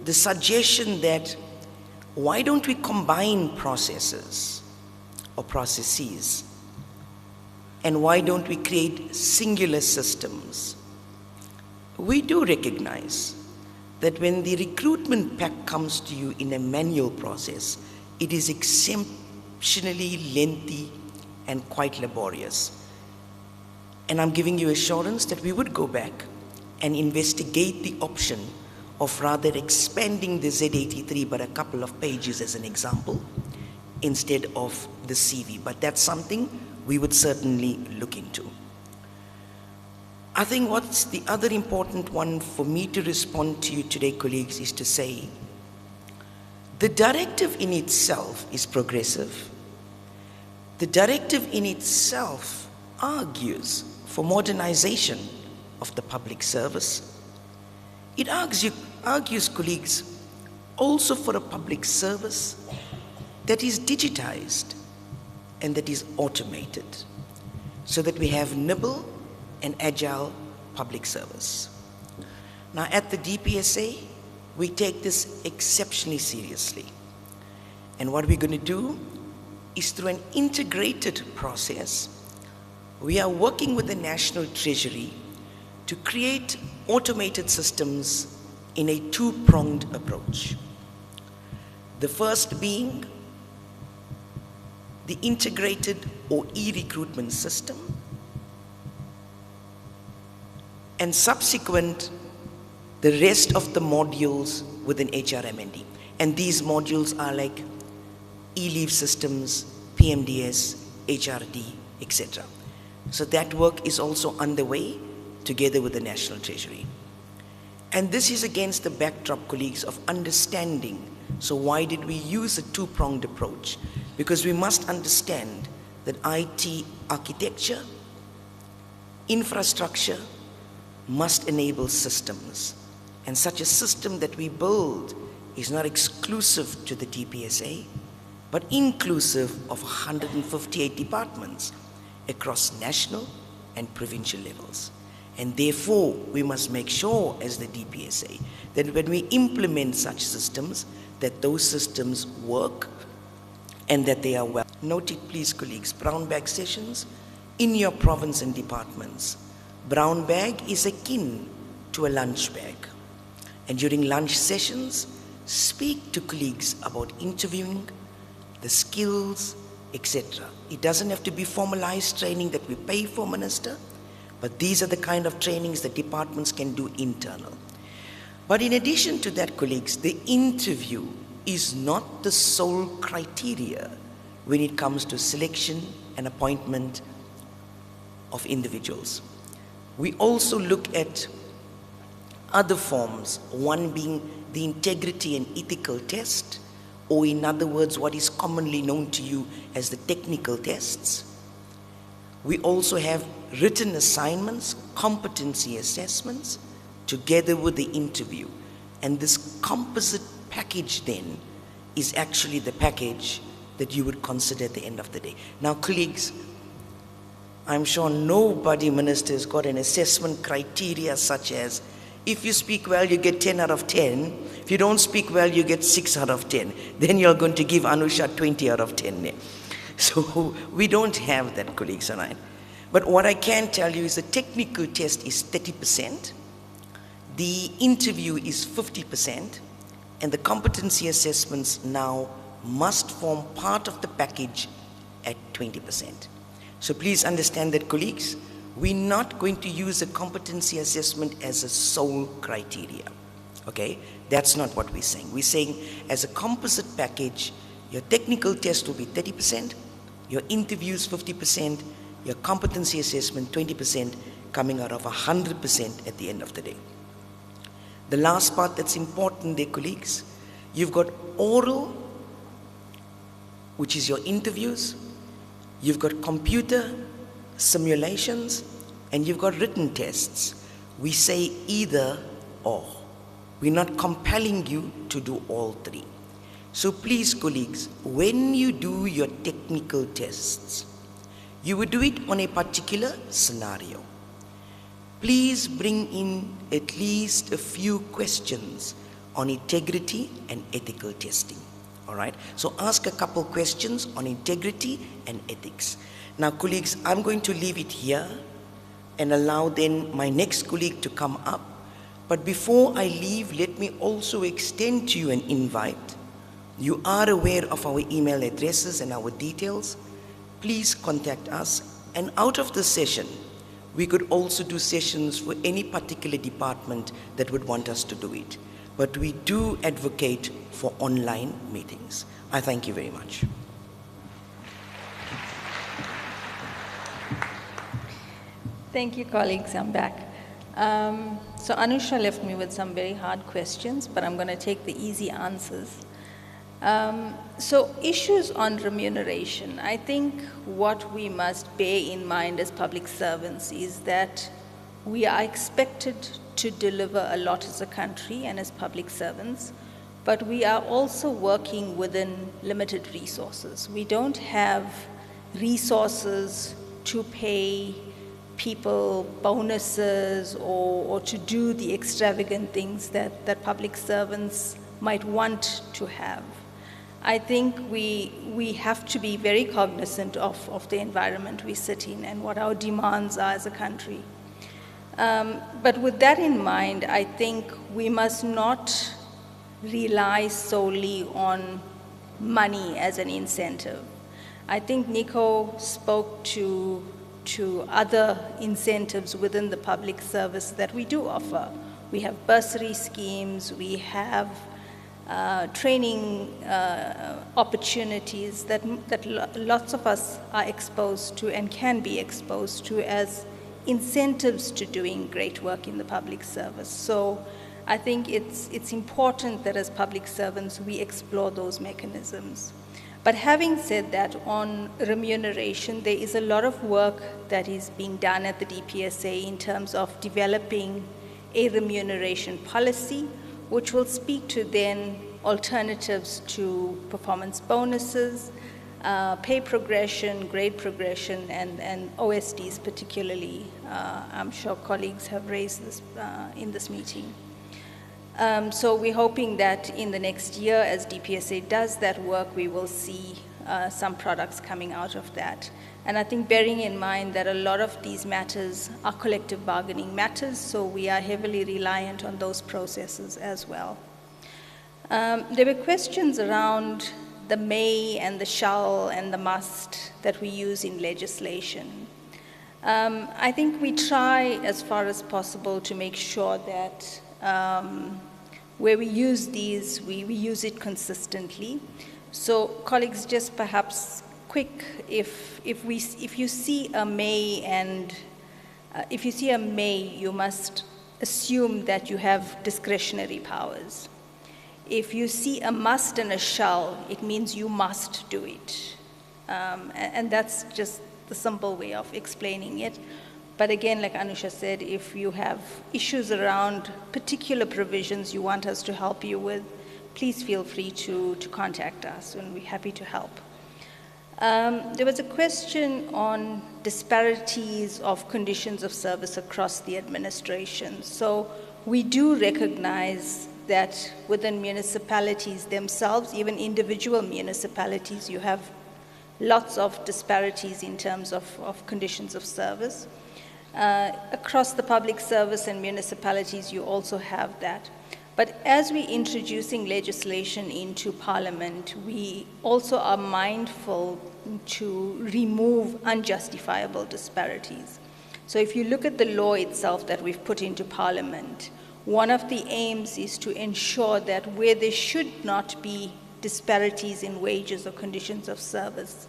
the suggestion that why don't we combine processes or processes, and why don't we create singular systems? We do recognize that when the recruitment pack comes to you in a manual process, it is exceptionally lengthy and quite laborious. And I'm giving you assurance that we would go back and investigate the option of rather expanding the Z83 by a couple of pages as an example, instead of the CV. But that's something we would certainly look into. I think what's the other important one for me to respond to you today, colleagues, is to say the directive in itself is progressive. The directive in itself argues for modernization of the public service. It argues, colleagues, also for a public service that is digitized and that is automated, so that we have nimble and agile public service. Now, at the DPSA, we take this exceptionally seriously. And what we're going to do is, through an integrated process, we are working with the National Treasury to create automated systems in a two-pronged approach. The first being the integrated or e-recruitment system, and subsequent the rest of the modules within HRMND. And these modules are like e-leave systems, PMDS, HRD, etc. So that work is also underway together with the National Treasury. And this is against the backdrop, colleagues, of understanding. So why did we use a two-pronged approach? Because we must understand that IT architecture, infrastructure, must enable systems. And such a system that we build is not exclusive to the DPSA, but inclusive of 158 departments across national and provincial levels. And therefore, we must make sure as the DPSA that when we implement such systems, that those systems work and that they are well. Note it, please, colleagues, brown bag sessions in your province and departments. Brown bag is akin to a lunch bag. And during lunch sessions, speak to colleagues about interviewing, the skills, etc. It doesn't have to be formalized training that we pay for, Minister, but these are the kind of trainings that departments can do internal. But in addition to that, colleagues, the interview is not the sole criteria when it comes to selection and appointment of individuals. We also look at other forms, one being the integrity and ethical test, or in other words, what is commonly known to you as the technical tests. We also have written assignments, competency assessments, together with the interview. And this composite package then is actually the package that you would consider at the end of the day. Now, colleagues, I'm sure nobody, Minister, has got an assessment criteria such as, if you speak well, you get 10 out of 10. If you don't speak well, you get 6 out of 10. Then you're going to give Anusha 20 out of 10. So we don't have that, colleagues, all right? But what I can tell you is the technical test is 30%, the interview is 50%, and the competency assessments now must form part of the package at 20%. So please understand that, colleagues, we're not going to use a competency assessment as a sole criteria, okay? That's not what we're saying. We're saying as a composite package, your technical test will be 30%, your interviews 50%, your competency assessment 20%, coming out of 100% at the end of the day. The last part that's important there, colleagues, you've got oral, which is your interviews, you've got computer simulations, and you've got written tests. We say either or. We're not compelling you to do all three. So please, colleagues, when you do your technical tests, you would do it on a particular scenario. Please bring in at least a few questions on integrity and ethical testing. All right, so ask a couple questions on integrity and ethics. Now, colleagues, I'm going to leave it here and allow then my next colleague to come up. But before I leave, let me also extend to you an invite. You are aware of our email addresses and our details. Please contact us. And out of the session, we could also do sessions for any particular department that would want us to do it. But we do advocate for online meetings. I thank you very much. Thank you, colleagues. I'm back. So Anusha left me with some very hard questions, but I'm going to take the easy answers. So issues on remuneration. I think what we must bear in mind as public servants is that we are expected to deliver a lot as a country and as public servants, but we are also working within limited resources. We don't have resources to pay people bonuses or to do the extravagant things that public servants might want to have. I think we have to be very cognizant of the environment we sit in and what our demands are as a country. But with that in mind, I think we must not rely solely on money as an incentive. I think Nico spoke to other incentives within the public service that we do offer. We have bursary schemes, we have training opportunities that lots of us are exposed to and can be exposed to as incentives to doing great work in the public service. So I think it's important that as public servants we explore those mechanisms. But having said that, on remuneration, there is a lot of work that is being done at the DPSA in terms of developing a remuneration policy, which will speak to then alternatives to performance bonuses, pay progression, grade progression, and OSDs particularly. I'm sure colleagues have raised this in this meeting. So we're hoping that in the next year, as DPSA does that work, we will see some products coming out of that. And I think bearing in mind that a lot of these matters are collective bargaining matters, so we are heavily reliant on those processes as well. There were questions around the may and the shall and the must that we use in legislation. I think we try as far as possible to make sure that where we use these, we use it consistently. So colleagues, just perhaps quick, if you see a may and if you see a may, you must assume that you have discretionary powers. If you see a must and a shall, it means you must do it. And that's just the simple way of explaining it. But again, like Anusha said, if you have issues around particular provisions you want us to help you with, please feel free to contact us, and we're happy to help. There was a question on disparities of conditions of service across the administration. So we do recognize that within municipalities themselves, even individual municipalities, you have lots of disparities in terms of conditions of service. Across the public service and municipalities, you also have that. But as we're introducing legislation into Parliament, we also are mindful to remove unjustifiable disparities. So if you look at the law itself that we've put into Parliament, one of the aims is to ensure that where there should not be disparities in wages or conditions of service,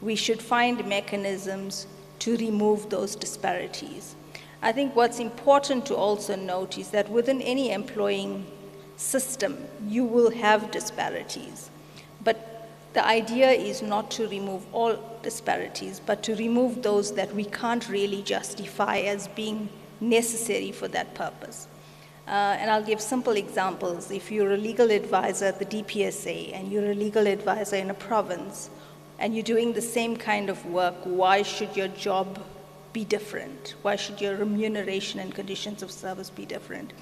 we should find mechanisms to remove those disparities. I think what's important to also note is that within any employing system, you will have disparities. But the idea is not to remove all disparities, but to remove those that we can't really justify as being necessary for that purpose. And I'll give simple examples. If you're a legal advisor at the DPSA and you're a legal advisor in a province, and you're doing the same kind of work, why should your job be different? Why should your remuneration and conditions of service be different?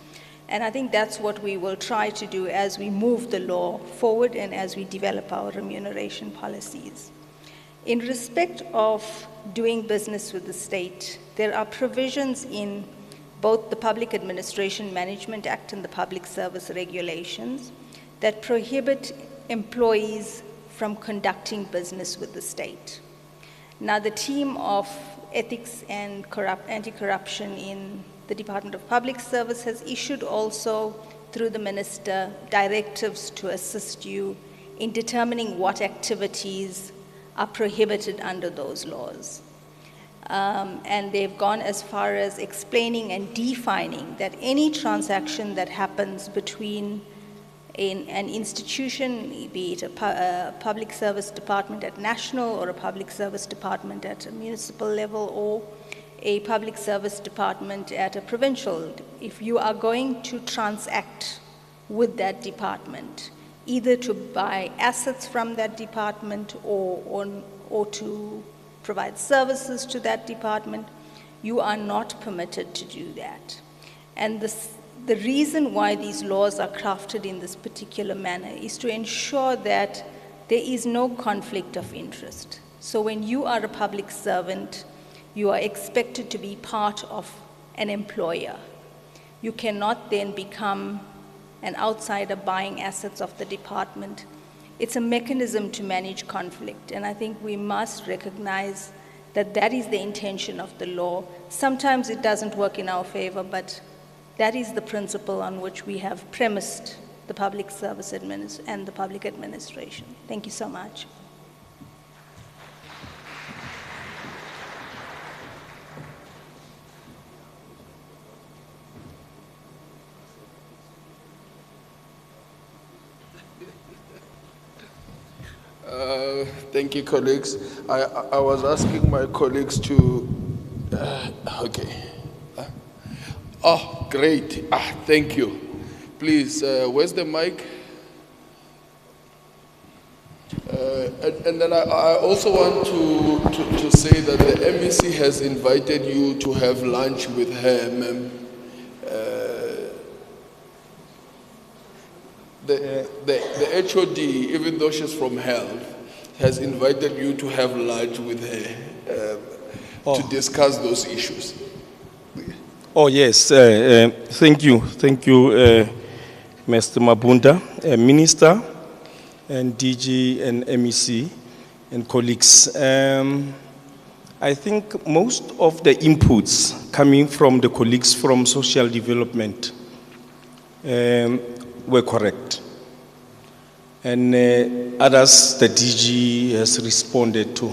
And I think that's what we will try to do as we move the law forward and as we develop our remuneration policies. In respect of doing business with the state, there are provisions in both the Public Administration Management Act and the Public Service Regulations that prohibit employees from conducting business with the state. Now, the team of ethics and anti-corruption in the Department of Public Service has issued also, through the Minister, directives to assist you in determining what activities are prohibited under those laws. And they've gone as far as explaining and defining that any transaction that happens between an institution, be it a public service department at national or a public service department at a municipal level or a public service department at a provincial, if you are going to transact with that department, either to buy assets from that department or to provide services to that department, you are not permitted to do that. And the reason why these laws are crafted in this particular manner is to ensure that there is no conflict of interest. So when you are a public servant, you are expected to be part of an employer. You cannot then become an outsider buying assets of the department. It's a mechanism to manage conflict, and I think we must recognize that that is the intention of the law. Sometimes it doesn't work in our favor, but that is the principle on which we have premised the public service and the public administration. Thank you so much. Thank you, colleagues. I was asking my colleagues to, okay. Oh, great. Thank you. Please, where's the mic? And then I also want to say that the MEC has invited you to have lunch with her, ma'am. The HOD, even though she's from health, has invited you to have lunch with her to discuss those issues. Oh, yes. Thank you. Thank you, Mr. Mabunda, Minister, and DG, and MEC, and colleagues. I think most of the inputs coming from the colleagues from social development were correct. And others the DG has responded to,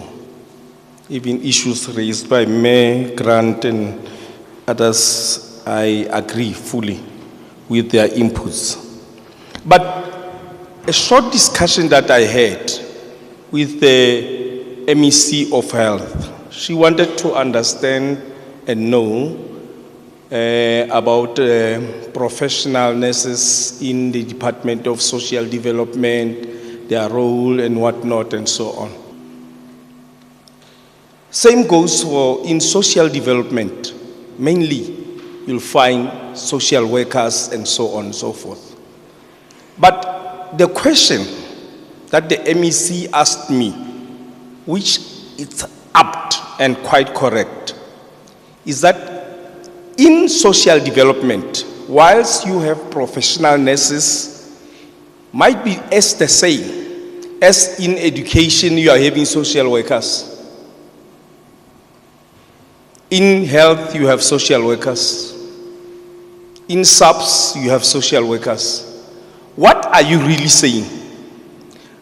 even issues raised by Mayor Grant and others, I agree fully with their inputs. But a short discussion that I had with the MEC of Health, she wanted to understand and know about professional nurses in the Department of Social Development, their role and whatnot and so on. Same goes for in social development. Mainly, you'll find social workers and so on and so forth. But the question that the MEC asked me, which is apt and quite correct, is that in social development, whilst you have professional nurses, might be as the same as in education you are having social workers. In health, you have social workers. In SAPS, you have social workers. What are you really saying?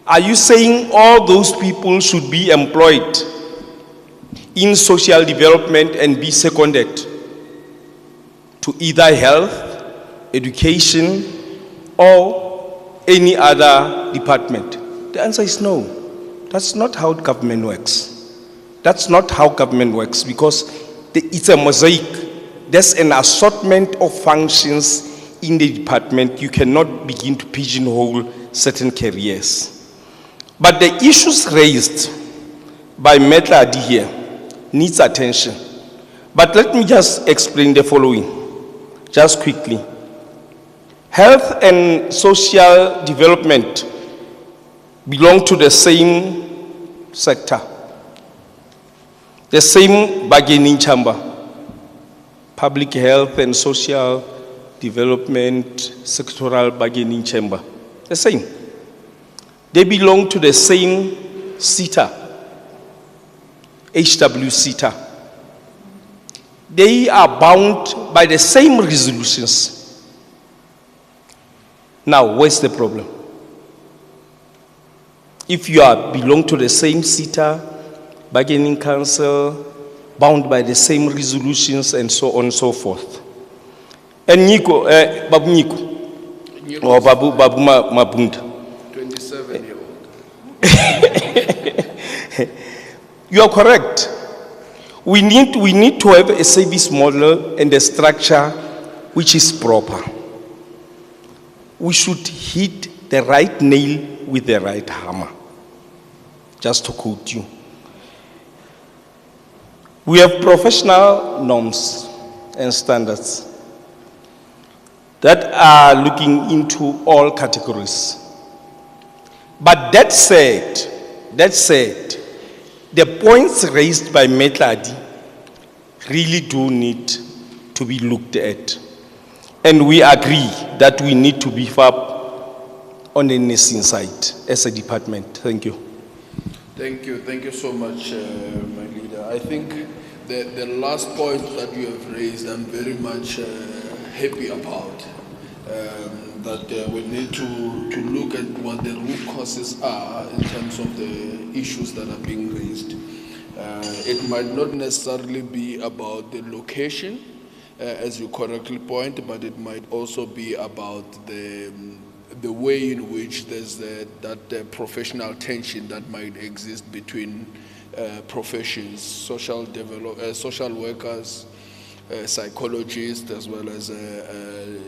Are you saying all those people should be employed in social development and be seconded to either health, education, or any other department? The answer is no. That's not how government works. That's not how government works, because it's a mosaic. There's an assortment of functions in the department. You cannot begin to pigeonhole certain careers. But the issues raised by Metladi here needs attention. But let me just explain the following, just quickly. Health and social development belong to the same sector, the same bargaining chamber. Public health and social development sectoral bargaining chamber, the same. They belong to the same SETA, HW SETA. They are bound by the same resolutions. Now, where's the problem? If you belong to the same SETA, bargaining council, bound by the same resolutions and so on and so forth. And Nico, Babu Nico, or Babu Mabunda. 27-year-old. You are correct. We need to have a service model and a structure which is proper. We should hit the right nail with the right hammer. Just to quote you. We have professional norms and standards that are looking into all categories. But that said, the points raised by Metladi really do need to be looked at. And we agree that we need to beef up on the nursing side as a department. Thank you. Thank you so much, my leader. I think the last point that you have raised, I'm very much happy about. That we need to look at what the root causes are in terms of the issues that are being raised. It might not necessarily be about the location, as you correctly point, but it might also be about the way in which there's that professional tension that might exist between professions, social workers, psychologists, as well as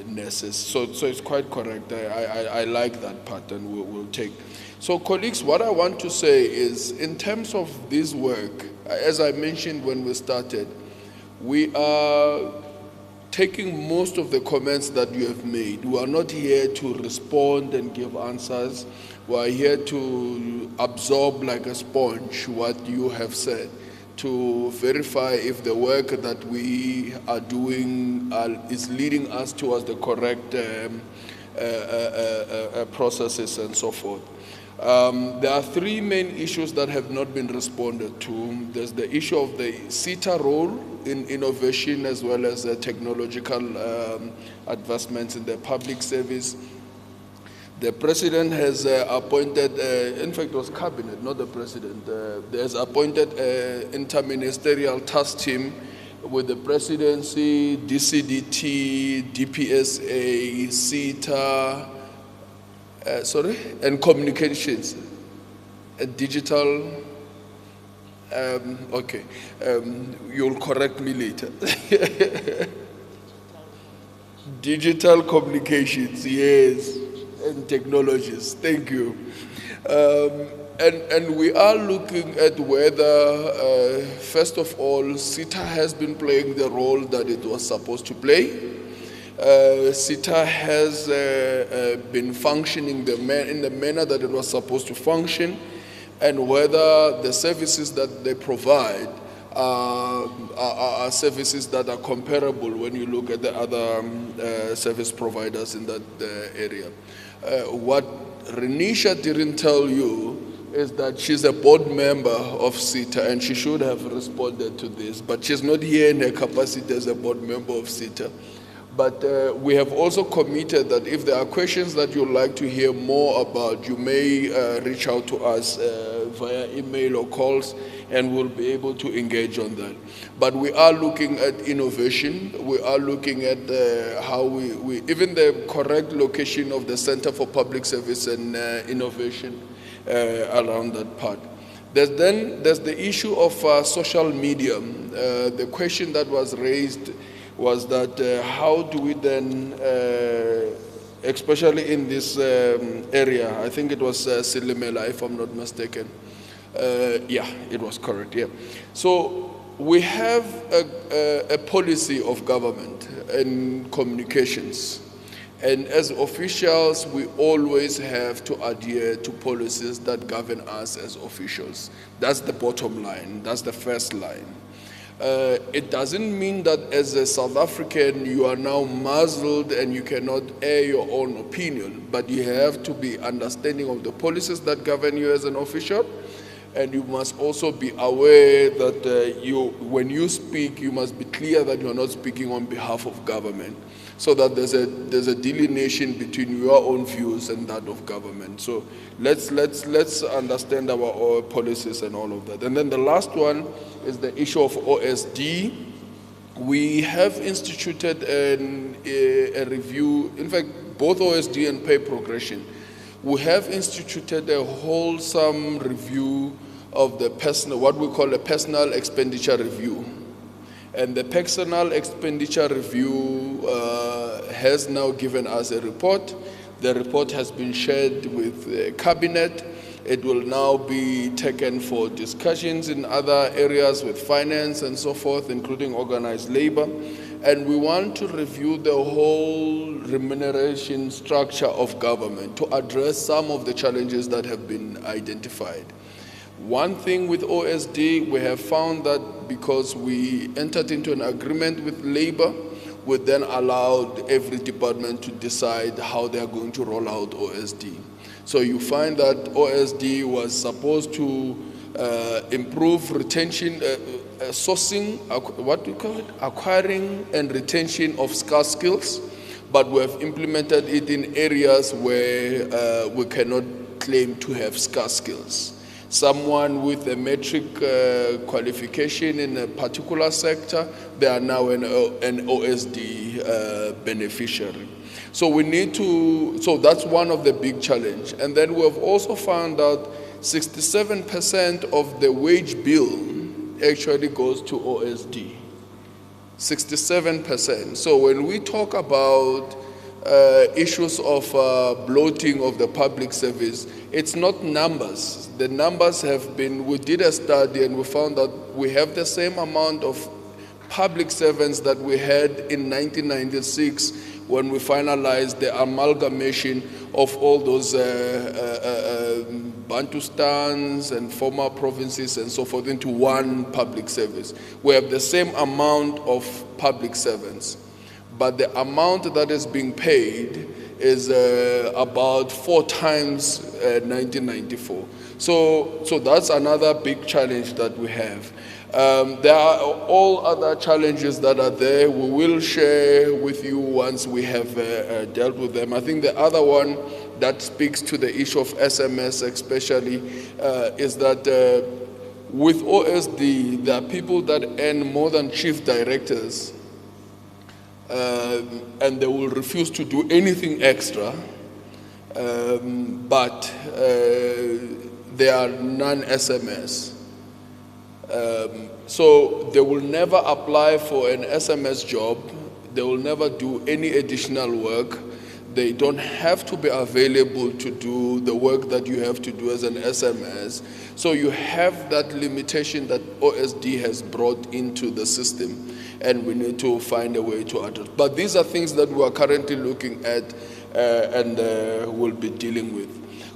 nurses. So it's quite correct. I like that part, and we'll take. So colleagues, what I want to say is, in terms of this work, as I mentioned when we started, we are taking most of the comments that you have made. We are not here to respond and give answers. We are here to absorb like a sponge what you have said, to verify if the work that we are doing is leading us towards the correct processes and so forth. There are three main issues that have not been responded to. There's the issue of the SETA role in innovation, as well as technological advancements in the public service. The president has appointed, in fact it was cabinet, not the president, has appointed an interministerial task team with the presidency, DCDT, DPSA, SETA, and communications, digital, you'll correct me later. Digital communications, yes, and technologies, thank you. And we are looking at whether, first of all, SETA has been playing the role that it was supposed to play. SETA has been functioning in the manner that it was supposed to function, and whether the services that they provide are services that are comparable when you look at the other service providers in that area. What Renisha didn't tell you is that she's a board member of SETA, and she should have responded to this, but she's not here in her capacity as a board member of SETA. But we have also committed that if there are questions that you'd like to hear more about, you may reach out to us via email or calls, and we'll be able to engage on that. But we are looking at innovation. We are looking at how we even the correct location of the Center for Public Service and Innovation around that part. There's the issue of social media. The question that was raised was that how do we then, especially in this area, I think it was Silimela, if I'm not mistaken. Yeah, it was correct, yeah. So we have a policy of government and communications And as officials, we always have to adhere to policies that govern us as officials. That's the bottom line, that's the first line. It doesn't mean that as a South African you are now muzzled and you cannot air your own opinion, but you have to be understanding of the policies that govern you as an official, and you must also be aware that when you speak, you must be clear that you are not speaking on behalf of government, so that there's a delineation between your own views and that of government. So let's understand our policies and all of that. And then the last one is the issue of OSD. We have instituted a review, in fact, both OSD and pay progression. We have instituted a wholesome review of the personal, what we call a personal expenditure review. And the personal expenditure review has now given us a report. The report has been shared with the cabinet. It will now be taken for discussions in other areas with finance and so forth, including organized labor. And we want to review the whole remuneration structure of government to address some of the challenges that have been identified. One thing with OSD, we have found that because we entered into an agreement with labor, we then allowed every department to decide how they are going to roll out OSD. So you find that OSD was supposed to improve retention, sourcing, what do you call it? Acquiring and retention of scarce skills, but we have implemented it in areas where we cannot claim to have scarce skills. Someone with a metric qualification in a particular sector, they are now an OSD beneficiary. So we need to, so that's one of the big challenge. And then we have also found out 67% of the wage bill actually goes to OSD. 67%. So when we talk about issues of bloating of the public service, it's not numbers. The numbers have been, we did a study and we found that we have the same amount of public servants that we had in 1996 when we finalized the amalgamation of all those Bantustans and former provinces and so forth into one public service. We have the same amount of public servants, but the amount that is being paid is about 4 times 1994. So that's another big challenge that we have. There are all other challenges that are there. We will share with you once we have dealt with them. I think the other one that speaks to the issue of SMS especially is that with OSD, there are people that earn more than chief directors and they will refuse to do anything extra, but they are non-SMS. So they will never apply for an SMS job. They will never do any additional work. They don't have to be available to do the work that you have to do as an SMS. So you have that limitation that OSD has brought into the system, and we need to find a way to address. But these are things that we are currently looking at and will be dealing with.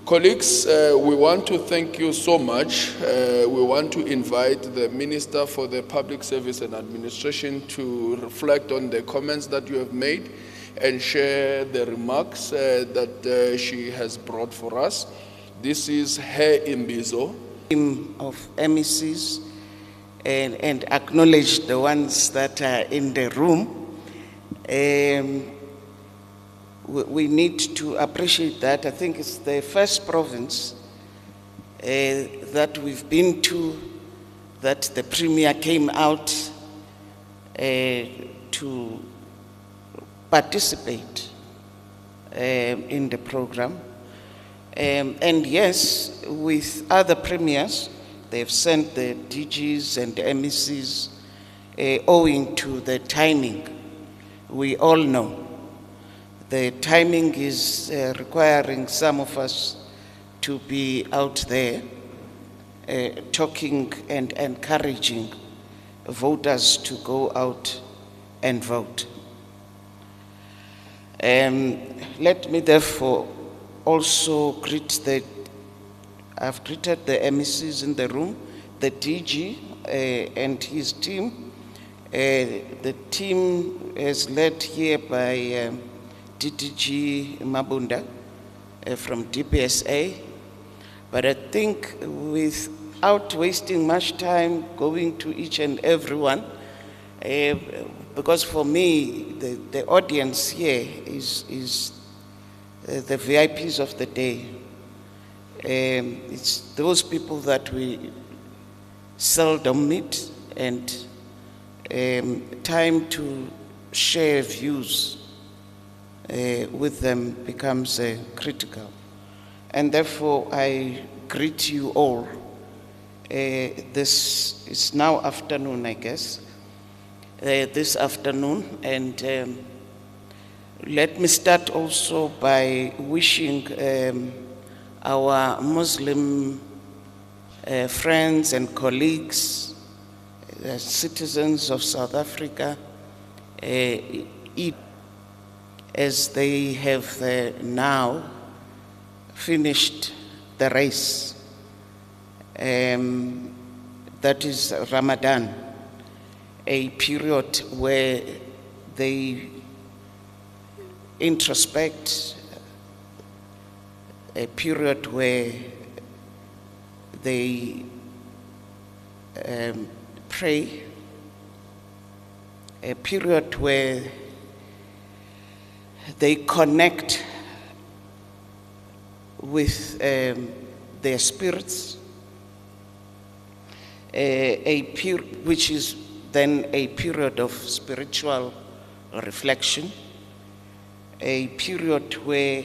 Colleagues, we want to thank you so much. We want to invite the Minister for the Public Service and Administration to reflect on the comments that you have made and share the remarks that she has brought for us. This is her Imbizo. Of MECs and acknowledge the ones that are in the room. We need to appreciate that. I think it's the first province that we've been to that the Premier came out to participate in the program. And yes, with other premiers, they've sent the DGs and the MECs owing to the timing. We all know the timing is requiring some of us to be out there talking and encouraging voters to go out and vote. Let me therefore also I've greeted the MECs in the room, the DG and his team. The team is led here by DDG Mabunda from DPSA. But I think without wasting much time going to each and every one, because for me, the audience here is the VIPs of the day. It's those people that we seldom meet, and time to share views with them becomes critical. And therefore, I greet you all. This is now afternoon, I guess. This afternoon, and let me start also by wishing our Muslim friends and colleagues, citizens of South Africa, Eid, as they have now finished the race. That is Ramadan, a period where they introspect, a period where they pray, a period where they connect with their spirits, which is then a period of spiritual reflection, a period where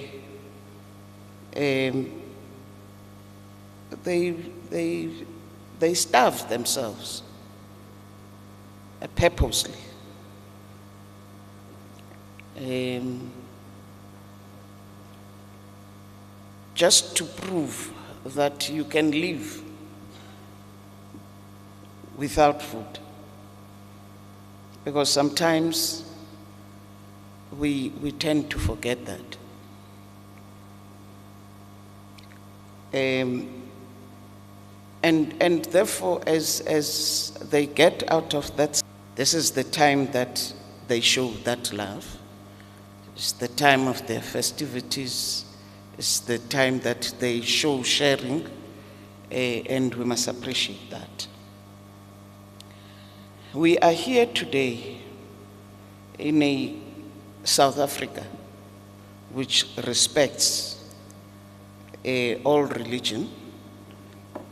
they starve themselves purposely. Just to prove that you can live without food. Because sometimes we tend to forget that. And therefore, as they get out of that, this is the time that they show that love. It's the time of their festivities. It's the time that they show sharing, and we must appreciate that. We are here today in a South Africa which respects all religion,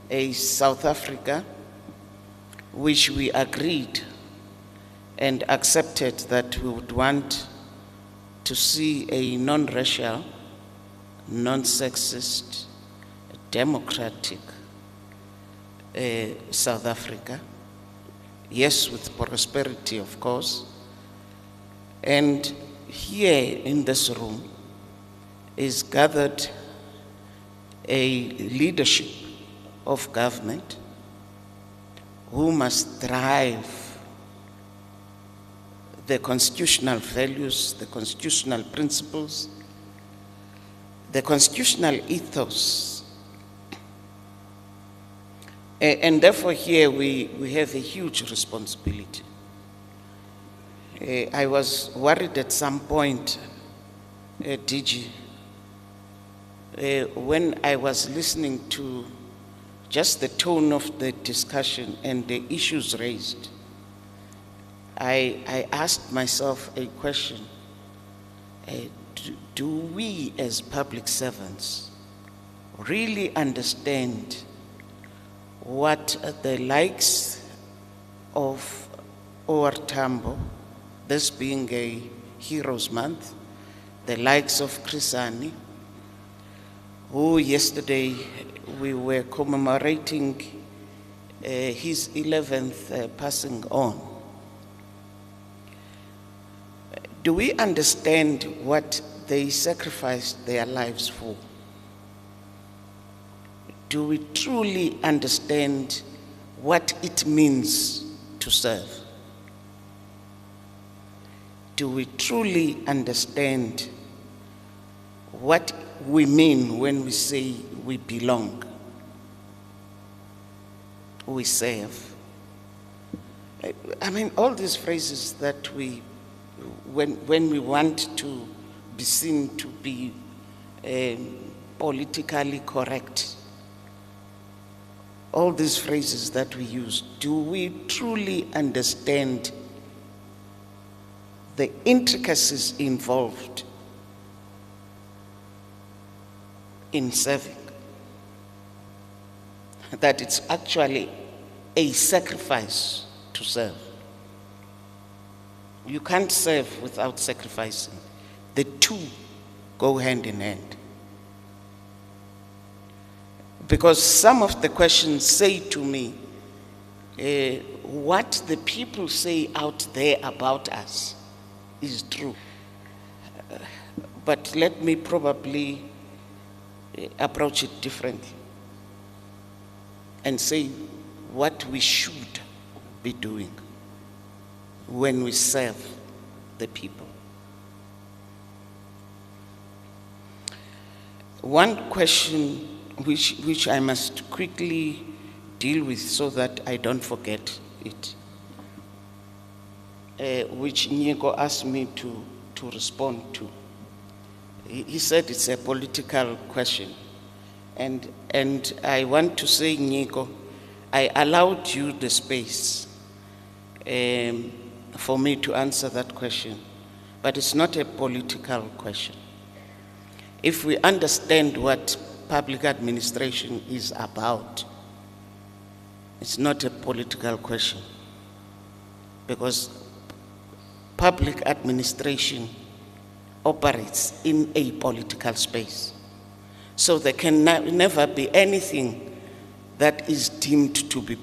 a South Africa which we agreed and accepted that we would want to see a non-racial, non-sexist, democratic South Africa. Yes, with prosperity, of course. And here in this room is gathered a leadership of government who must drive the constitutional values, the constitutional principles, the constitutional ethos. And therefore here we have a huge responsibility. I was worried at some point, DG, when I was listening to just the tone of the discussion and the issues raised. I asked myself a question. Do we as public servants really understand what the likes of OR Tambo, this being a Heroes Month, the likes of Chrisani, who yesterday we were commemorating his 11th passing on. Do we understand what they sacrificed their lives for? Do we truly understand what it means to serve? do we truly understand what we mean when we say we belong, we serve? I mean, all these phrases that when we want to be seen to be politically correct, all these phrases that we use, do we truly understand the intricacies involved in serving? That it's actually a sacrifice to serve. You can't serve without sacrificing. The two go hand in hand. Because some of the questions say to me, what the people say out there about us is true. But let me probably approach it differently and say what we should be doing when we serve the people. One question which I must quickly deal with so that I don't forget it, which Nyeko asked me to respond to. He said it's a political question. And I want to say, Nyeko, I allowed you the space for me to answer that question, but it's not a political question. If we understand what public administration is about, it's not a political question, because public administration operates in a political space. So there can never be anything that is deemed to be